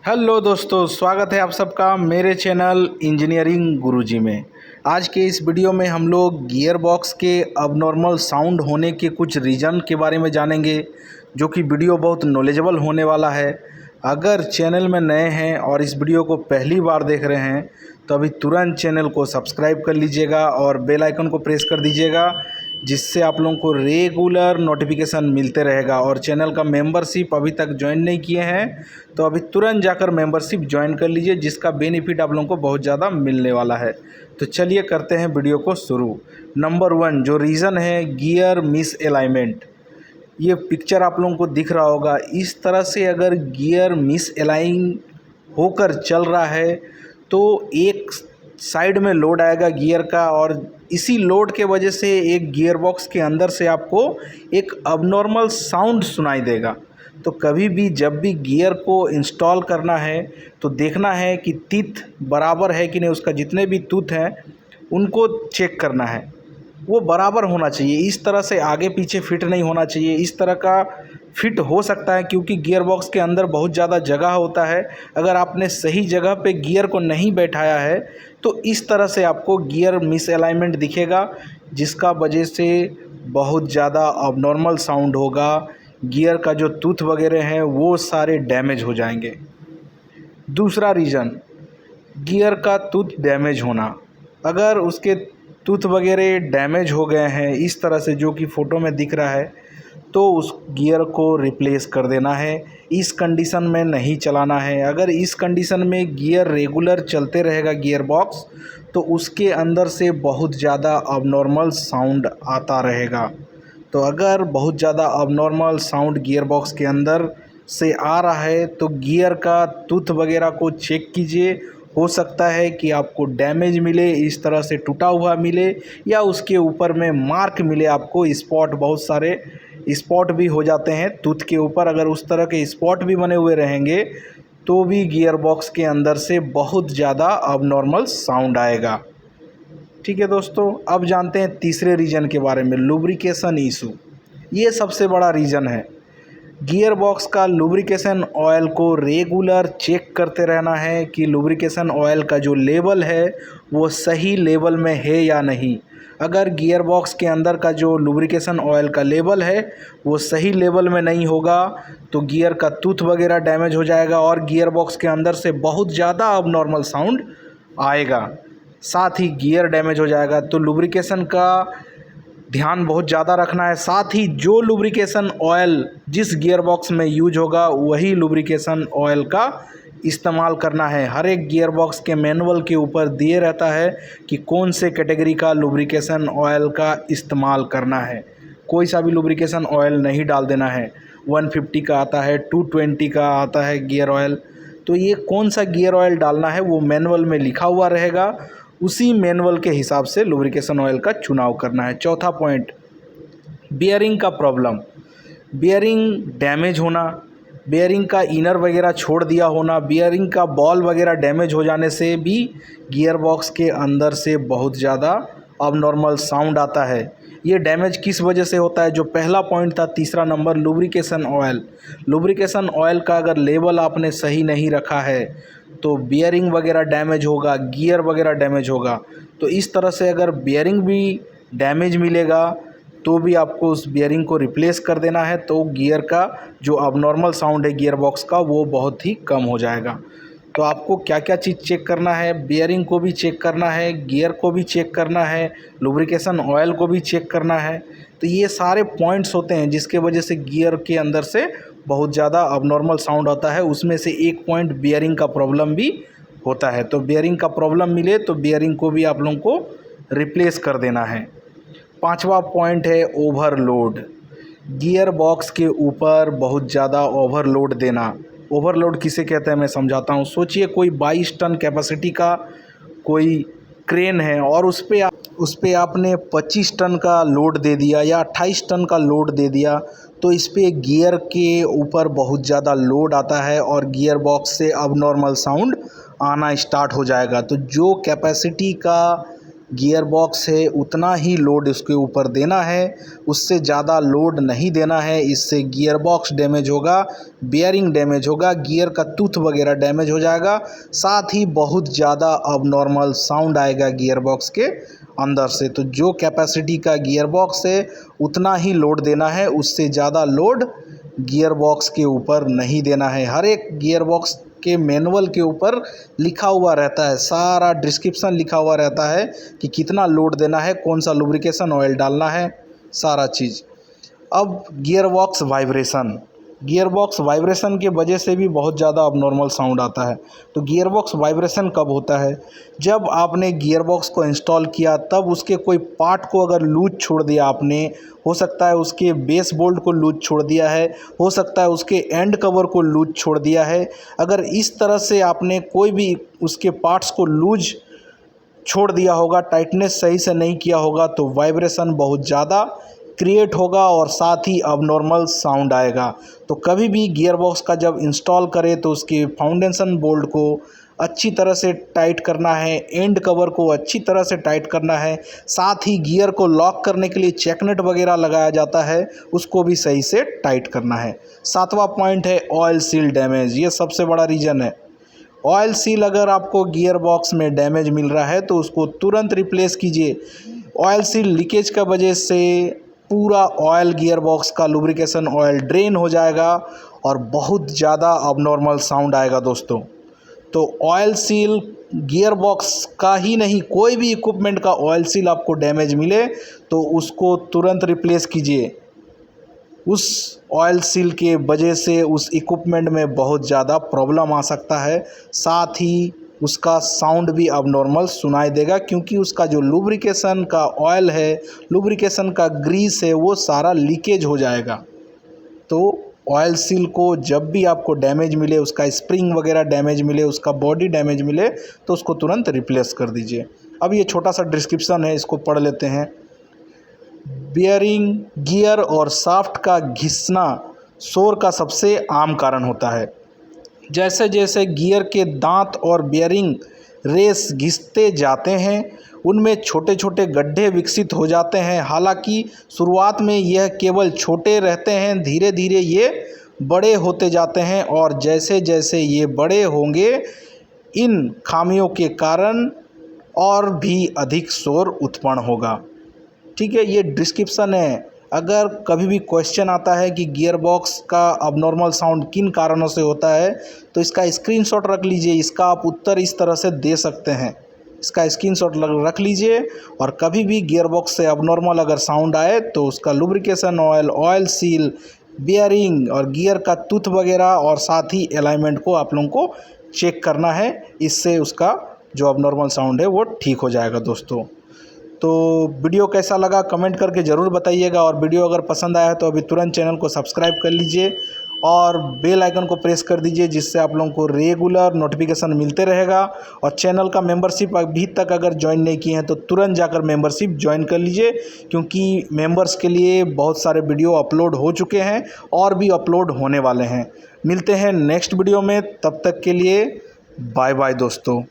Hello दोस्तों, स्वागत है आप सबका मेरे चैनल इंजीनियरिंग गुरुजी में। आज के इस वीडियो में हम लोग गियर बॉक्स के अबनॉर्मल साउंड होने के कुछ रीज़न के बारे में जानेंगे, जो कि वीडियो बहुत नॉलेजेबल होने वाला है। अगर चैनल में नए हैं और इस वीडियो को पहली बार देख रहे हैं तो अभी तुरंत चैनल को सब्सक्राइब कर लीजिएगा और बेल आइकन को प्रेस कर दीजिएगा, जिससे आप लोगों को रेगुलर नोटिफिकेशन मिलते रहेगा। और चैनल का मेंबरशिप अभी तक ज्वाइन नहीं किए हैं तो अभी तुरंत जाकर मेंबरशिप ज्वाइन कर लीजिए, जिसका बेनिफिट आप लोगों को बहुत ज़्यादा मिलने वाला है। तो चलिए करते हैं वीडियो को शुरू। नंबर 1 जो रीज़न है गियर मिस अलाइनमेंट। ये पिक्चर आप लोगों को दिख रहा होगा, इस तरह से अगर गियर मिस अलाइन होकर चल रहा है तो एक साइड में लोड आएगा गियर का, और इसी लोड के वजह से एक गियर बॉक्स के अंदर से आपको एक अबनॉर्मल साउंड सुनाई देगा। तो कभी भी जब भी गियर को इंस्टॉल करना है तो देखना है कि टीथ बराबर है कि नहीं, उसका जितने भी टूथ हैं उनको चेक करना है, वो बराबर होना चाहिए। इस तरह से आगे पीछे फिट नहीं होना चाहिए। इस तरह का फिट हो सकता है क्योंकि गियर बॉक्स के अंदर बहुत ज़्यादा जगह होता है। अगर आपने सही जगह पे गियर को नहीं बैठाया है तो इस तरह से आपको गियर मिस अलाइनमेंट दिखेगा, जिसका वजह से बहुत ज़्यादा अबनॉर्मल साउंड होगा। गियर का जो टूथ वगैरह हैं वो सारे डैमेज हो जाएंगे। दूसरा रीज़न गियर का टूथ डैमेज होना। अगर उसके टूथ वगैरह डैमेज हो गए हैं इस तरह से जो कि फ़ोटो में दिख रहा है, तो उस गियर को रिप्लेस कर देना है। इस कंडीशन में नहीं चलाना है। अगर इस कंडीशन में गियर रेगुलर चलते रहेगा गियर बॉक्स, तो उसके अंदर से बहुत ज़्यादा अबनॉर्मल साउंड आता रहेगा। तो अगर बहुत ज़्यादा अबनॉर्मल साउंड गियर बॉक्स के अंदर से आ रहा है तो गियर का टूथ वगैरह को चेक कीजिए। हो सकता है कि आपको डैमेज मिले, इस तरह से टूटा हुआ मिले, या उसके ऊपर में मार्क मिले आपको, स्पॉट, बहुत सारे स्पॉट भी हो जाते हैं टूथ के ऊपर। अगर उस तरह के स्पॉट भी बने हुए रहेंगे तो भी गियर बॉक्स के अंदर से बहुत ज़्यादा अबनॉर्मल साउंड आएगा। ठीक है दोस्तों, अब जानते हैं तीसरे रीज़न के बारे में, लुब्रिकेशन इशू। ये सबसे बड़ा रीज़न है। गियर बॉक्स का लुब्रिकेशन ऑयल को रेगुलर चेक करते रहना है कि लुब्रिकेशन ऑयल का जो लेवल है वो सही लेवल में है या नहीं। अगर गियर बॉक्स के अंदर का जो लुब्रिकेशन ऑयल का लेवल है वो सही लेवल में नहीं होगा तो गियर का टूथ वगैरह डैमेज हो जाएगा और गियर बॉक्स के अंदर से बहुत ज़्यादा अबनॉर्मल साउंड आएगा, साथ ही गियर डैमेज हो जाएगा। तो लुब्रिकेशन का ध्यान बहुत ज़्यादा रखना है। साथ ही जो लुब्रिकेशन ऑयल जिस गियर बॉक्स में यूज होगा वही लुब्रिकेशन ऑयल का इस्तेमाल करना है। हर एक गियर बॉक्स के मैनुअल के ऊपर दिए रहता है कि कौन से कैटेगरी का लुब्रिकेशन ऑयल का इस्तेमाल करना है। कोई सा भी लुब्रिकेशन ऑयल नहीं डाल देना है। 150 का आता है, 220 का आता है गियर ऑयल। तो ये कौन सा गियर ऑयल डालना है वो मैनुअल में लिखा हुआ रहेगा, उसी मैनुअल के हिसाब से लुब्रिकेशन ऑयल का चुनाव करना है। चौथा पॉइंट, बियरिंग का प्रॉब्लम। बियरिंग डैमेज होना, बियरिंग का इनर वगैरह छोड़ दिया होना, बियरिंग का बॉल वगैरह डैमेज हो जाने से भी गियर बॉक्स के अंदर से बहुत ज़्यादा अबनॉर्मल साउंड आता है। ये डैमेज किस वजह से होता है? जो पहला पॉइंट था, तीसरा number, lubrication oil. Lubrication oil का अगर लेवल आपने सही नहीं रखा है तो बियरिंग वगैरह डैमेज होगा, गियर वगैरह डैमेज होगा। तो इस तरह से अगर बियरिंग भी डैमेज मिलेगा तो भी आपको उस बियरिंग को रिप्लेस कर देना है, तो गियर का जो अबनॉर्मल साउंड है गियर बॉक्स का वो बहुत ही कम हो जाएगा। तो आपको क्या क्या चीज़ चेक करना है? बियरिंग को भी चेक करना है, गियर को भी चेक करना है, लुब्रिकेशन ऑयल को भी चेक करना है। तो ये सारे पॉइंट्स होते हैं जिसके वजह से गियर के अंदर से बहुत ज़्यादा अबनॉर्मल साउंड आता है। उसमें से एक पॉइंट बियरिंग का प्रॉब्लम भी होता है। तो बियरिंग का प्रॉब्लम मिले तो बियरिंग को भी आप लोगों को रिप्लेस कर देना है। पांचवा पॉइंट है ओवरलोड। गियर बॉक्स के ऊपर बहुत ज़्यादा ओवरलोड देना। ओवरलोड किसे कहते हैं मैं समझाता हूँ। सोचिए कोई 22 टन कैपेसिटी का कोई क्रेन है और उस पे आपने 25 टन का लोड दे दिया या 28 टन का लोड दे दिया, तो इस पे गियर के ऊपर बहुत ज़्यादा लोड आता है और गियर बॉक्स से अबनॉर्मल साउंड आना स्टार्ट हो जाएगा। तो जो कैपेसिटी का गियर बॉक्स है उतना ही लोड उसके ऊपर देना है, उससे ज़्यादा लोड नहीं देना है। इससे गियर बॉक्स डैमेज होगा, बेयरिंग डैमेज होगा, गियर का टूथ वगैरह डैमेज हो जाएगा, साथ ही बहुत ज़्यादा अबनॉर्मल साउंड आएगा गियर बॉक्स के अंदर से। तो जो कैपेसिटी का गियर बॉक्स है उतना ही लोड देना है, उससे ज़्यादा लोड गियर बॉक्स के ऊपर नहीं देना है। हर एक गियर बॉक्स के मैनुअल के ऊपर लिखा हुआ रहता है, सारा डिस्क्रिप्शन लिखा हुआ रहता है कि कितना लोड देना है, कौन सा लुब्रिकेशन ऑयल डालना है, सारा चीज़। अब गियर बॉक्स वाइब्रेशन के वजह से भी बहुत ज़्यादा अबनॉर्मल साउंड आता है। तो गियर बॉक्स वाइब्रेशन कब होता है? जब आपने गियर बॉक्स को इंस्टॉल किया तब उसके कोई पार्ट को अगर लूज छोड़ दिया आपने, हो सकता है उसके बेस बोल्ट को लूज छोड़ दिया है, हो सकता है उसके एंड कवर को लूज छोड़ दिया है। अगर इस तरह से आपने कोई भी उसके पार्ट्स को लूज छोड़ दिया होगा, टाइटनेस सही से नहीं किया होगा, तो वाइब्रेशन बहुत ज़्यादा क्रिएट होगा और साथ ही अबनॉर्मल साउंड आएगा। तो कभी भी गियर बॉक्स का जब इंस्टॉल करें तो उसके फाउंडेशन बोल्ट को अच्छी तरह से टाइट करना है, एंड कवर को अच्छी तरह से टाइट करना है, साथ ही गियर को लॉक करने के लिए चेकनेट वगैरह लगाया जाता है, उसको भी सही से टाइट करना है। सातवां पॉइंट है ऑयल सील डैमेज। ये सबसे बड़ा रीज़न है। ऑयल सील अगर आपको गियर बॉक्स में डैमेज मिल रहा है तो उसको तुरंत रिप्लेस कीजिए। ऑयल सील लीकेज का वजह से पूरा ऑयल गियर बॉक्स का लुब्रिकेशन ऑयल ड्रेन हो जाएगा और बहुत ज़्यादा अबनॉर्मल साउंड आएगा दोस्तों। तो ऑयल सील गियर बॉक्स का ही नहीं, कोई भी इक्विपमेंट का ऑयल सील आपको डैमेज मिले तो उसको तुरंत रिप्लेस कीजिए। उस ऑयल सील के वजह से उस इक्विपमेंट में बहुत ज़्यादा प्रॉब्लम आ सकता है, साथ ही उसका साउंड भी अबनॉर्मल सुनाई देगा, क्योंकि उसका जो लुब्रिकेशन का ऑयल है, लुब्रिकेशन का ग्रीस है, वो सारा लीकेज हो जाएगा। तो ऑयल सील को जब भी आपको डैमेज मिले, उसका स्प्रिंग वगैरह डैमेज मिले, उसका बॉडी डैमेज मिले, तो उसको तुरंत रिप्लेस कर दीजिए। अब ये छोटा सा डिस्क्रिप्शन है, इसको पढ़ लेते हैं। बियरिंग, गियर और शाफ्ट का घिसना शोर का सबसे आम कारण होता है। जैसे जैसे गियर के दांत और बियरिंग रेस घिसते जाते हैं, उनमें छोटे छोटे गड्ढे विकसित हो जाते हैं। हालांकि शुरुआत में यह केवल छोटे रहते हैं, धीरे धीरे ये बड़े होते जाते हैं और जैसे जैसे ये बड़े होंगे, इन खामियों के कारण और भी अधिक शोर उत्पन्न होगा। ठीक है, ये डिस्क्रिप्शन है। अगर कभी भी क्वेश्चन आता है कि गियर बॉक्स का अबनॉर्मल साउंड किन कारणों से होता है, तो इसका स्क्रीनशॉट रख लीजिए। इसका आप उत्तर इस तरह से दे सकते हैं। इसका स्क्रीनशॉट रख लीजिए और कभी भी गियर बॉक्स से अबनॉर्मल अगर साउंड आए तो उसका lubrication oil, oil seal, bearing और गियर का टूथ वगैरह और साथ ही अलाइनमेंट को आप लोगों को चेक करना है। इससे उसका जो अबनॉर्मल साउंड है वो ठीक हो जाएगा दोस्तों। तो वीडियो कैसा लगा कमेंट करके ज़रूर बताइएगा, और वीडियो अगर पसंद आया है तो अभी तुरंत चैनल को सब्सक्राइब कर लीजिए और बेल आइकन को प्रेस कर दीजिए, जिससे आप लोगों को रेगुलर नोटिफिकेशन मिलते रहेगा। और चैनल का मेंबरशिप अभी तक अगर ज्वाइन नहीं किए हैं तो तुरंत जाकर मेंबरशिप ज्वाइन कर लीजिए, क्योंकि मेंबर्स के लिए बहुत सारे वीडियो अपलोड हो चुके हैं और भी अपलोड होने वाले हैं। मिलते हैं नेक्स्ट वीडियो में, तब तक के लिए बाय बाय दोस्तों।